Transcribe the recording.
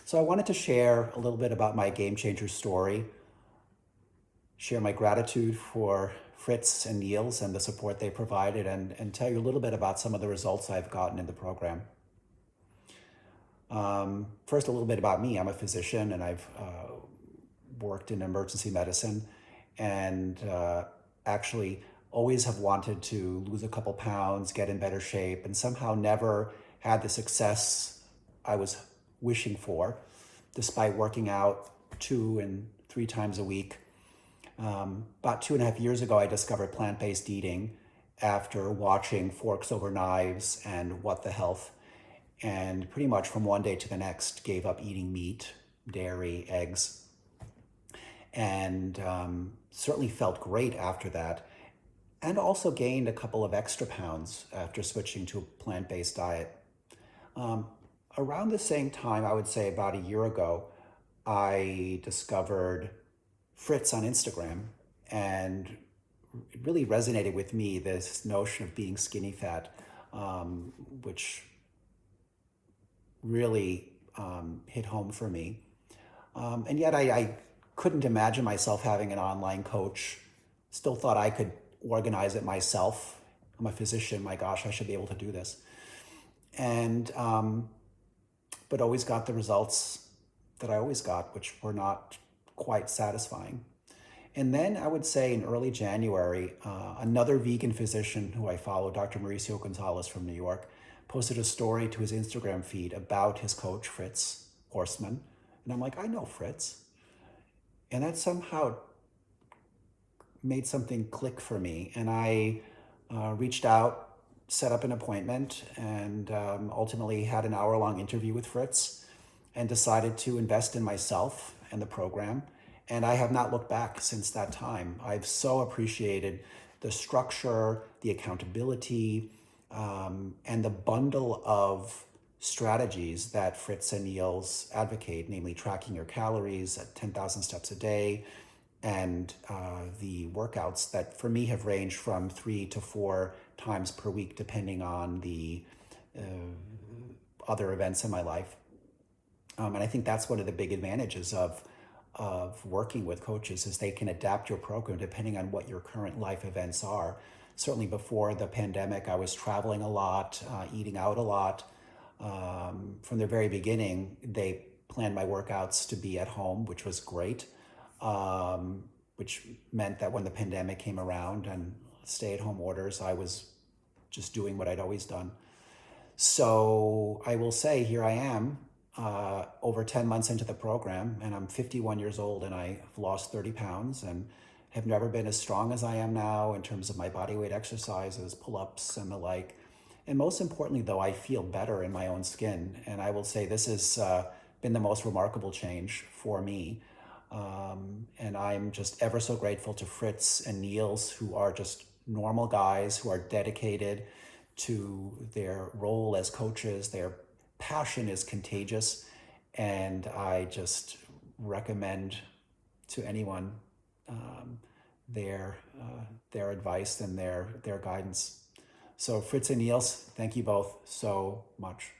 So I wanted to share a little bit about my game changer story, share my gratitude for Fritz and Niels and the support they provided, and tell you a little bit about some of the results I've gotten in the program. First, a little bit about me. I'm a physician and I've worked in emergency medicine and actually always have wanted to lose a couple pounds, get in better shape, and somehow never had the success I was wishing for, despite working out 2 and 3 times a week. About 2.5 years ago, I discovered plant-based eating after watching Forks Over Knives and What the Health, and pretty much from one day to the next gave up eating meat, dairy, eggs, and certainly felt great after that, and also gained a couple of extra pounds after switching to a plant-based diet. Around the same time, I would say about a year ago, I discovered Fritz on Instagram, and it really resonated with me, this notion of being skinny fat, which really hit home for me. And yet I couldn't imagine myself having an online coach. Still thought I could organize it myself. I'm a physician, my gosh, I should be able to do this. And, but always got the results that I always got, which were not quite satisfying. And then I would say in early January, another vegan physician who I follow, Dr. Mauricio Gonzalez from New York, posted a story to his Instagram feed about his coach, Fritz Horstmann. And I'm like, I know Fritz. And that somehow made something click for me. And I reached out, set up an appointment, and ultimately had an hour-long interview with Fritz and decided to invest in myself and the program. And I have not looked back since that time. I've so appreciated the structure, the accountability, and the bundle of strategies that Fritz and Niels advocate, namely tracking your calories at 10,000 steps a day, and the workouts that for me have ranged from 3 to 4 times per week, depending on the other events in my life. And I think that's one of the big advantages of working with coaches, is they can adapt your program depending on what your current life events are. Certainly before the pandemic, I was traveling a lot, eating out a lot. From the very beginning, they planned my workouts to be at home, which was great, which meant that when the pandemic came around and stay-at-home orders, I was just doing what I'd always done. So I will say, here I am, over 10 months into the program, and I'm 51 years old, and I've lost 30 pounds and have never been as strong as I am now in terms of my body weight exercises, pull-ups and the like. And most importantly, though, I feel better in my own skin. And I will say this has been the most remarkable change for me. And I'm just ever so grateful to Fritz and Niels, who are just normal guys who are dedicated to their role as coaches. Their passion is contagious, and I just recommend to anyone their advice and their guidance. So Fritz and Niels, thank you both so much.